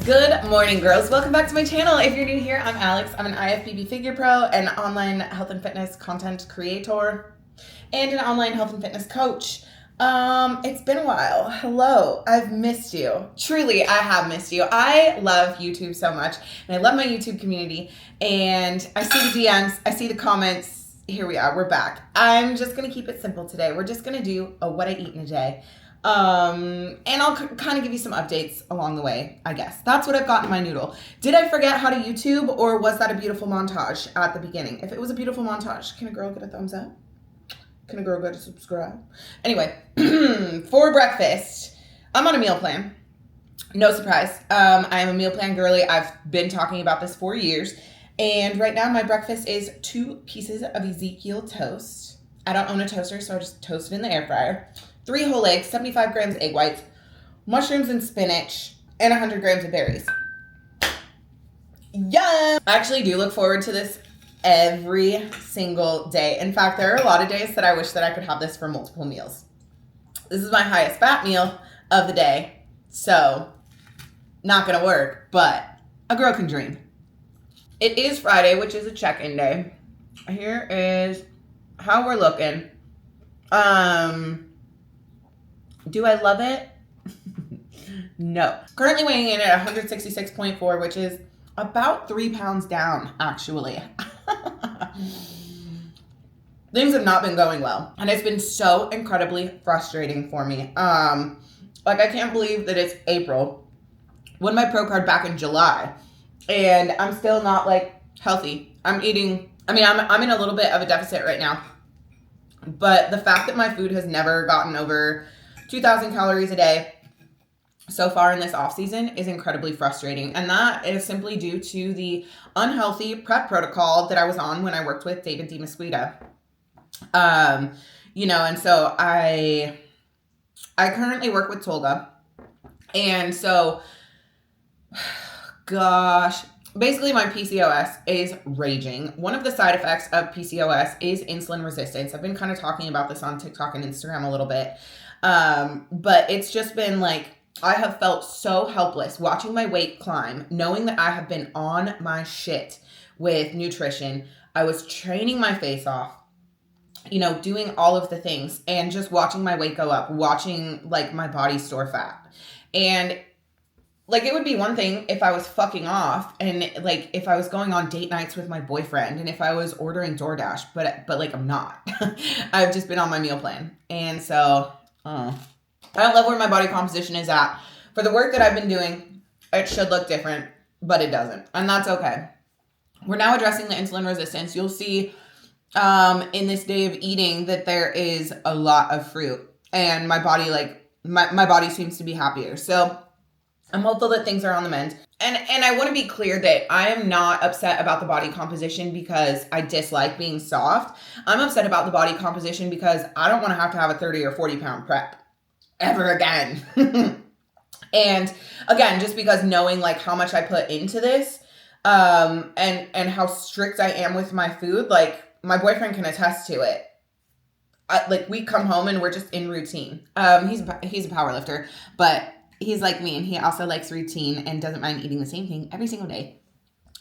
Good morning, girls. Welcome back to my channel. If you're new here, I'm Alex. I'm an IFBB figure pro, an online health and fitness content creator, and an online health and fitness coach. It's been a while. Hello. I've missed you. Truly, I have missed you. I love YouTube so much, and I love my YouTube community, and I see the DMs, I see the comments. Here we are. We're back. I'm just going to keep it simple today. We're just going to do a what I eat in a day. And I'll kind of give you some updates along the way, I guess. That's what I've got in my noodle. Did I forget how to YouTube, or was that a beautiful montage at the beginning? If it was a beautiful montage, can a girl get a thumbs up? Can a girl get a subscribe? Anyway, for breakfast, I'm on a meal plan. No surprise. I am a meal plan girly. I've been talking about this for years. And right now my breakfast is 2 pieces of Ezekiel toast. I don't own a toaster, so I just toast it in the air fryer. 3 whole eggs, 75 grams egg whites, mushrooms and spinach, and 100 grams of berries. Yum! I actually do look forward to this every single day. In fact, there are a lot of days that I wish that I could have this for multiple meals. This is my highest fat meal of the day, so not gonna work, but a girl can dream. It is Friday, which is a check-in day. Here is how we're looking. Do I love it? No. Currently weighing in at 166.4, which is about 3 pounds down, actually. Things have not been going well, and it's been so incredibly frustrating for me. Like, I can't believe that it's April. Won my pro card back in July, and I'm still not, like, healthy. I'm in a little bit of a deficit right now, but the fact that my food has never gotten over 2,000 calories a day so far in this off season is incredibly frustrating. And that is simply due to the unhealthy prep protocol that I was on when I worked with David DiMasquita. And so I currently work with Tolga. And so, gosh, basically my PCOS is raging. One of the side effects of PCOS is insulin resistance. I've been kind of talking about this on TikTok and Instagram a little bit. But it's just been like, I have felt so helpless watching my weight climb, knowing that I have been on my shit with nutrition. I was training my face off, doing all of the things, and just watching my weight go up, watching like my body store fat. And like, it would be one thing if I was fucking off and like if I was going on date nights with my boyfriend and if I was ordering DoorDash, but like I'm not. I've just been on my meal plan. And so I don't love where my body composition is at. For the work that I've been doing, it should look different, but it doesn't. And that's okay. We're now addressing the insulin resistance. You'll see in this day of eating that there is a lot of fruit. And my body, my body seems to be happier. So I'm hopeful that things are on the mend. And I want to be clear that I am not upset about the body composition because I dislike being soft. I'm upset about the body composition because I don't want to have a 30 or 40 pound prep ever again. And again, just because knowing like how much I put into this, and how strict I am with my food, like my boyfriend can attest to it. We come home and we're just in routine. He's a power lifter, but he's like me, and he also likes routine and doesn't mind eating the same thing every single day.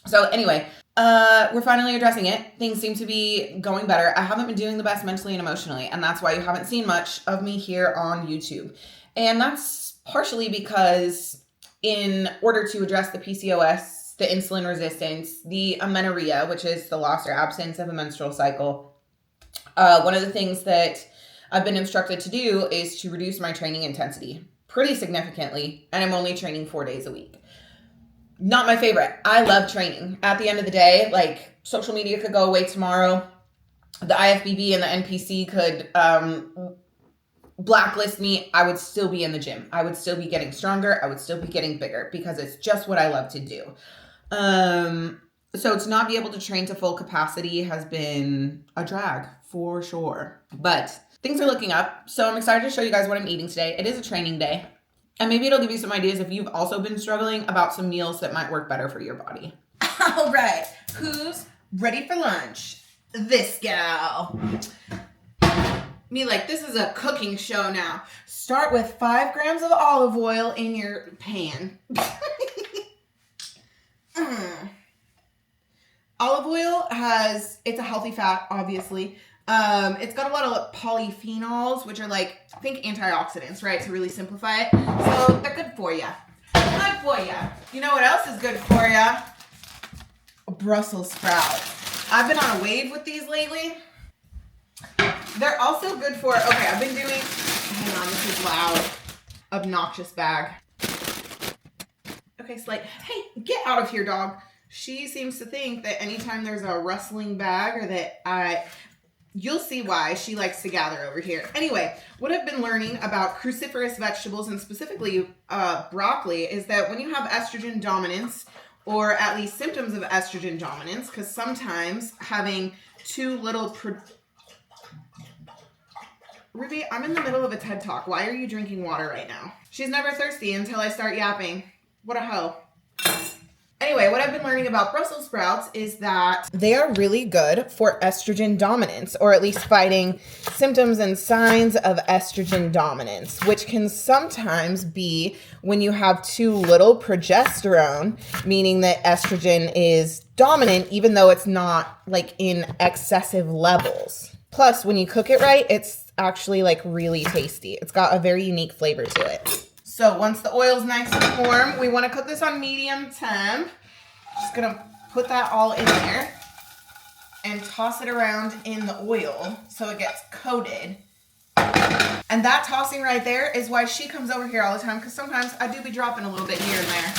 So anyway, we're finally addressing it. Things seem to be going better. I haven't been doing the best mentally and emotionally, and that's why you haven't seen much of me here on YouTube. And that's partially because in order to address the PCOS, the insulin resistance, the amenorrhea, which is the loss or absence of a menstrual cycle, one of the things that I've been instructed to do is to reduce my training intensity pretty significantly, and I'm only training 4 days a week. Not my favorite. I love training. At the end of the day, like, social media could go away tomorrow. The IFBB and the NPC could blacklist me. I would still be in the gym. I would still be getting stronger. I would still be getting bigger because it's just what I love to do. So to not be able to train to full capacity has been a drag for sure. But things are looking up, so I'm excited to show you guys what I'm eating today. It is a training day, and maybe it'll give you some ideas if you've also been struggling about some meals that might work better for your body. All right, who's ready for lunch? This gal. Me like, this is a cooking show now. Start with 5 grams of olive oil in your pan. Olive oil it's a healthy fat, obviously. It's got a lot of polyphenols, which are like, think antioxidants, right? To really simplify it. So they're good for you. Good for you. You know what else is good for you? Brussels sprouts. I've been on a wave with these lately. They're also good for, okay, I've been doing, hang on, this is loud. Obnoxious bag. Okay, Slate. Hey, get out of here, dog. She seems to think that anytime there's a rustling bag or that you'll see why she likes to gather over here. Anyway, what I've been learning about cruciferous vegetables and specifically broccoli is that when you have estrogen dominance, or at least symptoms of estrogen dominance, because sometimes having too little... Ruby, I'm in the middle of a TED Talk. Why are you drinking water right now? She's never thirsty until I start yapping. What a hoe. Anyway, what I've been learning about Brussels sprouts is that they are really good for estrogen dominance, or at least fighting symptoms and signs of estrogen dominance, which can sometimes be when you have too little progesterone, meaning that estrogen is dominant, even though it's not like in excessive levels. Plus, when you cook it right, it's actually like really tasty. It's got a very unique flavor to it. So once the oil's nice and warm, we want to cook this on medium temp. Just gonna put that all in there and toss it around in the oil so it gets coated. And that tossing right there is why she comes over here all the time, because sometimes I do be dropping a little bit here and there.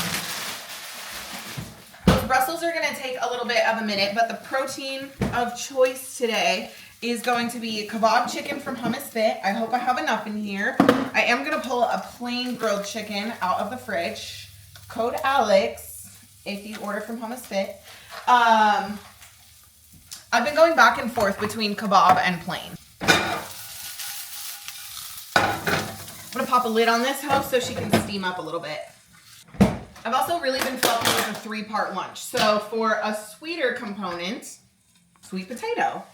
Those Brussels are gonna take a little bit of a minute, but the protein of choice today is going to be kebab chicken from Hummus Fit. I hope I have enough in here. I am gonna pull a plain grilled chicken out of the fridge. Code Alex if you order from Hummus Fit. I've been going back and forth between kebab and plain. I'm gonna pop a lid on this hoe so she can steam up a little bit. I've also really been fucking with a 3-part lunch. So for a sweeter component, sweet potato.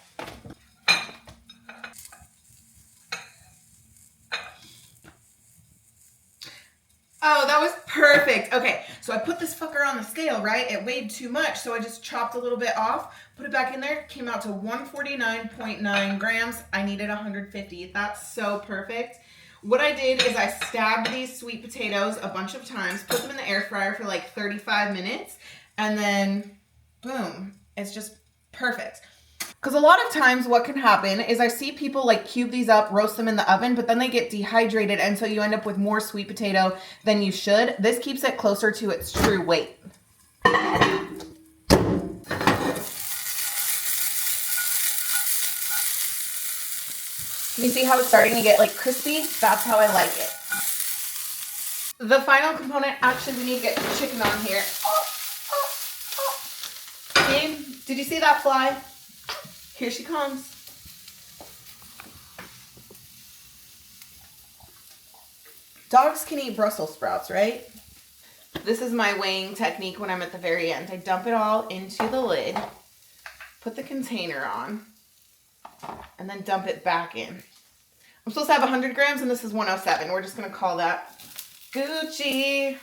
Oh, that was perfect. Okay, so I put this fucker on the scale, right? It weighed too much, so I just chopped a little bit off, put it back in there, came out to 149.9 grams. I needed 150. That's so perfect. What I did is I stabbed these sweet potatoes a bunch of times, put them in the air fryer for like 35 minutes, and then boom, it's just perfect. Because a lot of times what can happen is I see people like cube these up, roast them in the oven, but then they get dehydrated, and so you end up with more sweet potato than you should. This keeps it closer to its true weight. Can you see how it's starting to get like crispy? That's how I like it. The final component, actually we need to get the chicken on here. Babe, did you see that fly? Here she comes. Dogs can eat Brussels sprouts, right? This is my weighing technique when I'm at the very end. I dump it all into the lid, put the container on, and then dump it back in. I'm supposed to have 100 grams and this is 107. We're just gonna call that Gucci.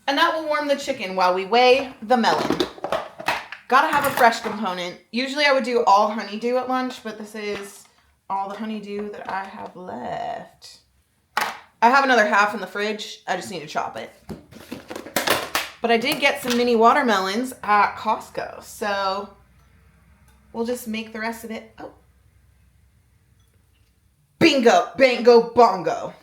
And that will warm the chicken while we weigh the melon. Gotta have a fresh component. Usually I would do all honeydew at lunch, but this is all the honeydew that I have left. I have another half in the fridge. I just need to chop it. But I did get some mini watermelons at Costco, so we'll just make the rest of it. Oh. Bingo, bango, bongo.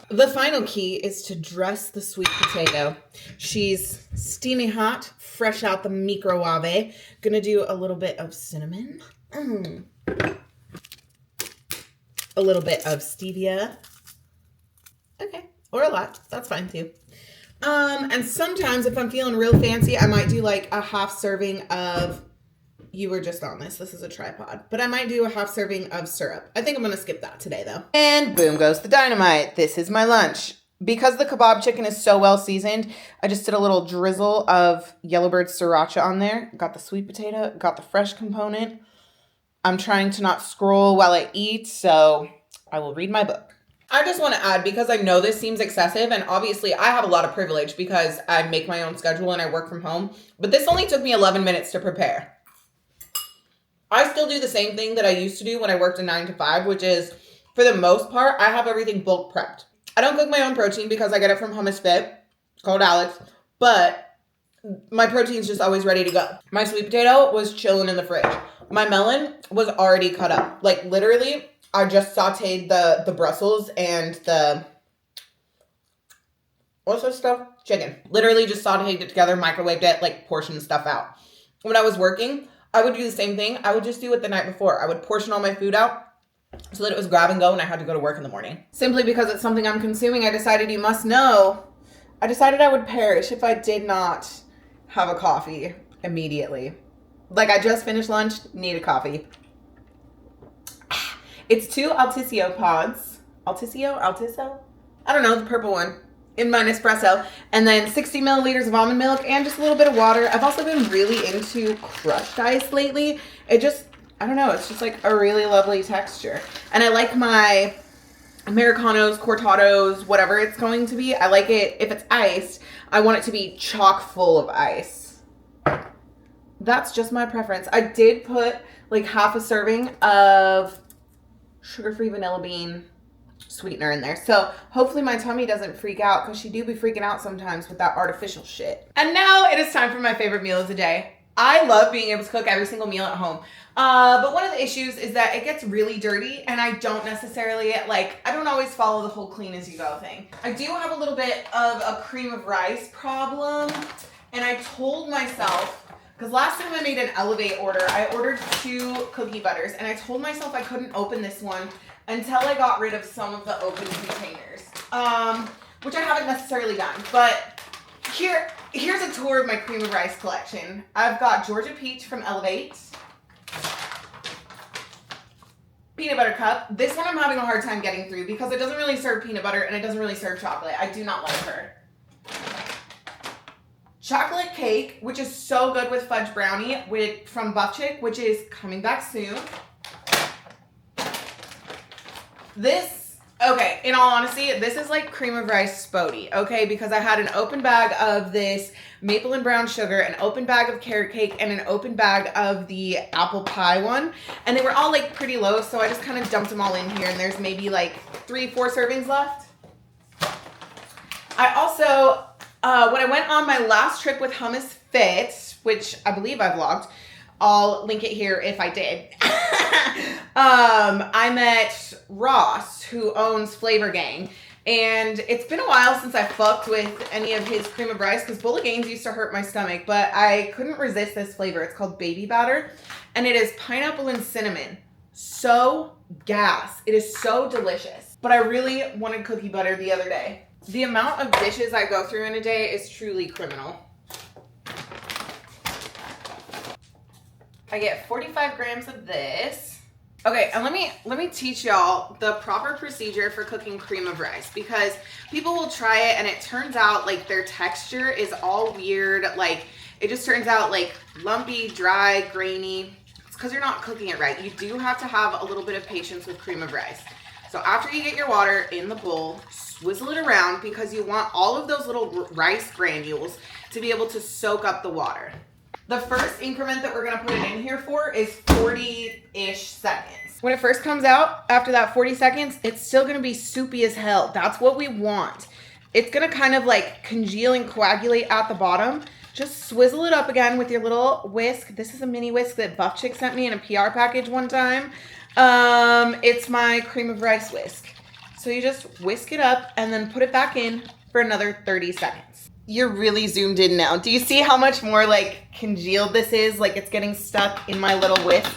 The final key is to dress the sweet potato. She's steamy hot, fresh out the microwave. Gonna do a little bit of cinnamon. A little bit of stevia. Okay, or a lot, that's fine too. And sometimes if I'm feeling real fancy, I might do like a half serving of, you were just on this is a tripod, but I might do a half serving of syrup. I think I'm gonna skip that today though. And boom goes the dynamite. This is my lunch. Because the kebab chicken is so well seasoned, I just did a little drizzle of Yellowbird sriracha on there. Got the sweet potato, got the fresh component. I'm trying to not scroll while I eat, so I will read my book. I just want to add, because I know this seems excessive, and obviously I have a lot of privilege because I make my own schedule and I work from home, but this only took me 11 minutes to prepare. I still do the same thing that I used to do when I worked a 9 to 5, which is, for the most part, I have everything bulk prepped. I don't cook my own protein because I get it from Hummus Fit, called Alex, but my protein's just always ready to go. My sweet potato was chilling in the fridge. My melon was already cut up. Like, literally, I just sauteed the Brussels and the, what's this stuff? Chicken. Literally just sauteed it together, microwaved it, like, portioned stuff out. When I was working, I would do the same thing. I would just do it the night before. I would portion all my food out so that it was grab and go and I had to go to work in the morning. Simply because it's something I'm consuming, I decided, you must know, I decided I would perish if I did not have a coffee immediately. Like, I just finished lunch, need a coffee. It's 2 Altisio pods. Altiso? I don't know, the purple one. In my Nespresso. And then 60 milliliters of almond milk and just a little bit of water. I've also been really into crushed ice lately. It just, I don't know, it's just like a really lovely texture. And I like my Americanos, Cortados, whatever it's going to be. I like it, if it's iced, I want it to be chock full of ice. That's just my preference. I did put like half a serving of sugar-free vanilla bean sweetener in there. So hopefully my tummy doesn't freak out, because she do be freaking out sometimes with that artificial shit. And now it is time for my favorite meal of the day. I love being able to cook every single meal at home. But one of the issues is that it gets really dirty, and I don't necessarily, like, I don't always follow the whole clean as you go thing. I do have a little bit of a cream of rice problem, and I told myself, because last time I made an Elevate order, I ordered 2 cookie butters, and I told myself I couldn't open this one until I got rid of some of the open containers, which I haven't necessarily done. But here's a tour of my cream of rice collection. I've got Georgia Peach from Elevate, peanut butter cup. This one I'm having a hard time getting through because it doesn't really serve peanut butter and it doesn't really serve chocolate. I do not like her. Chocolate cake, which is so good with fudge brownie, from Buff Chick, which is coming back soon. This, okay, in all honesty, this is like cream of rice spodie, okay? Because I had an open bag of this maple and brown sugar, an open bag of carrot cake, and an open bag of the apple pie one. And they were all like pretty low, so I just kind of dumped them all in here, and there's maybe like 3-4 servings left. I also, when I went on my last trip with Hummus Fit, which I believe I vlogged, I'll link it here if I did. I met Ross, who owns Flavor Gang, and it's been a while since I fucked with any of his cream of rice, because Boulegaines used to hurt my stomach, but I couldn't resist this flavor. It's called Baby Batter, and it is pineapple and cinnamon. So gas. It is so delicious. But I really wanted cookie butter the other day. The amount of dishes I go through in a day is truly criminal. I get 45 grams of this. Okay, and let me teach y'all the proper procedure for cooking cream of rice, because people will try it and it turns out like their texture is all weird. Like, it just turns out like lumpy, dry, grainy. It's because you're not cooking it right. You do have to have a little bit of patience with cream of rice. So after you get your water in the bowl, swizzle it around, because you want all of those little rice granules to be able to soak up the water. The first increment that we're gonna put it in here for is 40-ish seconds. When it first comes out, after that 40 seconds, it's still gonna be soupy as hell. That's what we want. It's gonna kind of like congeal and coagulate at the bottom. Just swizzle it up again with your little whisk. This is a mini whisk that Buff Chick sent me in a PR package one time. It's my cream of rice whisk. So you just whisk it up and then put it back in for another 30 seconds. You're really zoomed in now. Do you see how much more like congealed this is? Like, it's getting stuck in my little whisk.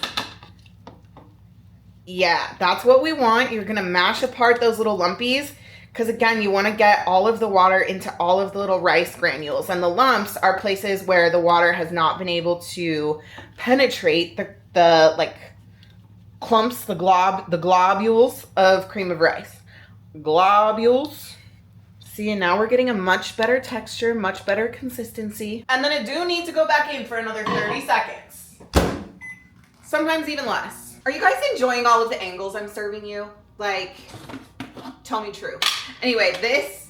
Yeah, that's what we want. You're gonna mash apart those little lumpies, because again, you want to get all of the water into all of the little rice granules, and the lumps are places where the water has not been able to penetrate the like clumps, the globules of cream of rice. Globules. See, and now we're getting a much better texture, much better consistency. And then I do need to go back in for another 30 seconds. Sometimes even less. Are you guys enjoying all of the angles I'm serving you? Like, Tell me true. Anyway, this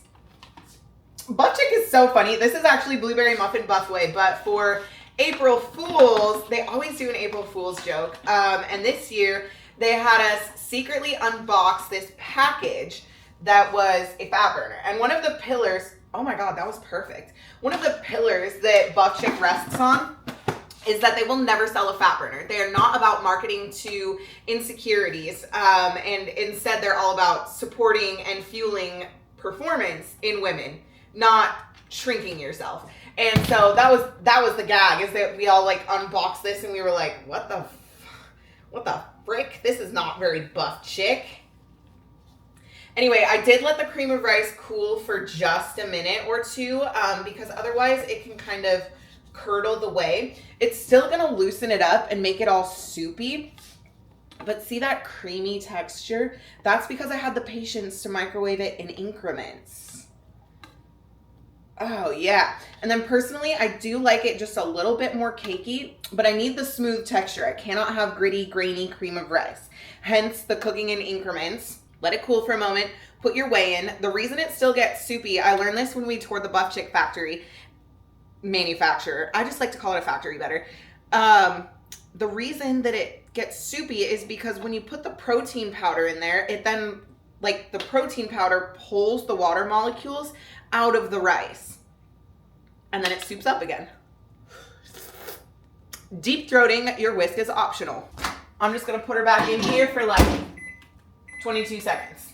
buff chick is so funny. This is actually blueberry muffin buffway, but for April Fools, they always do an April Fools joke. And this year they had us secretly unbox this package that was a fat burner. And one of the pillars, oh my God, that was perfect. One of the pillars that Buff Chick rests on is that they will never sell a fat burner. They are not about marketing to insecurities. And instead they're all about supporting and fueling performance in women, not shrinking yourself. And so that was the gag, is that we all like unboxed this and we were like, what the frick? This is not very Buff Chick. Anyway, I did let the cream of rice cool for just a minute or two, because otherwise it can kind of curdle the whey. It's still gonna loosen it up and make it all soupy. But see that creamy texture? That's because I had the patience to microwave it in increments. Oh yeah. And then personally, I do like it just a little bit more cakey, but I need the smooth texture. I cannot have gritty, grainy cream of rice. Hence the cooking in increments. Let it cool for a moment. Put your whey in. The reason it still gets soupy, I learned this when we toured the Buff Chick factory manufacturer. I just like to call it a factory better. The reason that it gets soupy is because when you put the protein powder in there, it then, like, the protein powder pulls the water molecules out of the rice. And then it soups up again. Deep throating your whisk is optional. I'm just gonna put her back in here for like 22 seconds.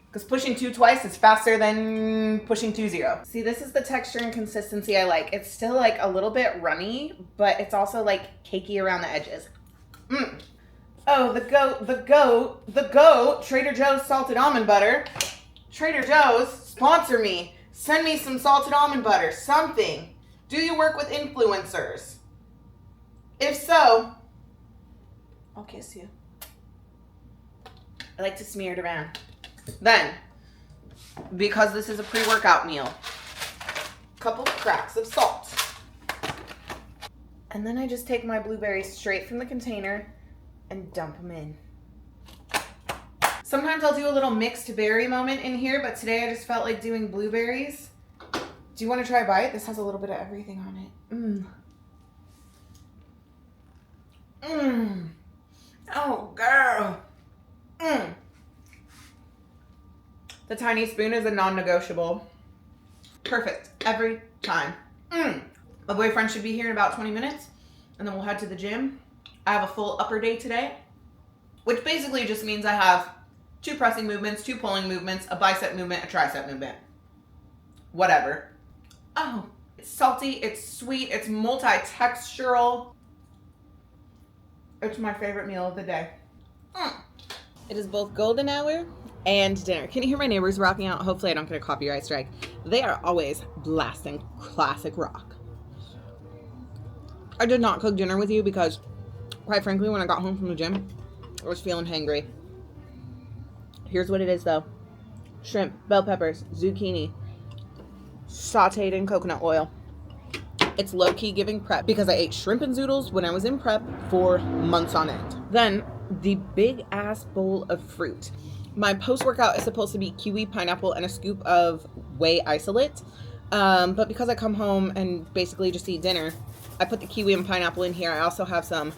Because pushing 2 twice is faster than pushing 2 0. See, this is the texture and consistency I like. It's still like a little bit runny, but it's also like cakey around the edges. Oh, the goat, Trader Joe's salted almond butter. Trader Joe's, sponsor me. Send me some salted almond butter, something. Do you work with influencers? If so, I'll kiss you. I like to smear it around. Then, because this is a pre-workout meal, a couple of cracks of salt. And then I just take my blueberries straight from the container and dump them in. Sometimes I'll do a little mixed berry moment in here, but today I just felt like doing blueberries. Do you want to try a bite? This has a little bit of everything on it. Oh, girl. The tiny spoon is a non-negotiable. Perfect. Every time. My boyfriend should be here in about 20 minutes, and then we'll head to the gym. I have a full upper day today, which basically just means I have 2 pressing movements, 2 pulling movements, a bicep movement, a tricep movement. Whatever. Oh, it's salty, it's sweet, it's multi-textural. It's my favorite meal of the day. It is both golden hour and dinner. Can you hear my neighbors rocking out? Hopefully I don't get a copyright strike. They are always blasting classic rock. I did not cook dinner with you because, quite frankly, when I got home from the gym, I was feeling hangry. Here's what it is though. Shrimp, bell peppers, zucchini, sauteed in coconut oil. It's low-key giving prep because I ate shrimp and zoodles when I was in prep for months on end. Then the big ass bowl of fruit. My post-workout is supposed to be kiwi, pineapple, and a scoop of whey isolate. But because I come home and basically just eat dinner, I put the kiwi and pineapple in here. I also have some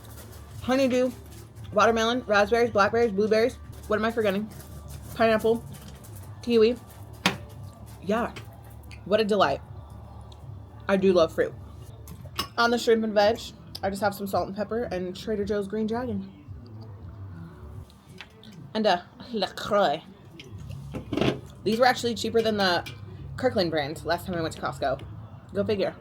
honeydew, watermelon, raspberries, blackberries, blueberries. What am I forgetting? Pineapple, kiwi. Yeah, what a delight. I do love fruit. On the shrimp and veg, I just have some salt and pepper and Trader Joe's Green Dragon. And a LaCroix. These were actually cheaper than the Kirkland brand last time I went to Costco. Go figure.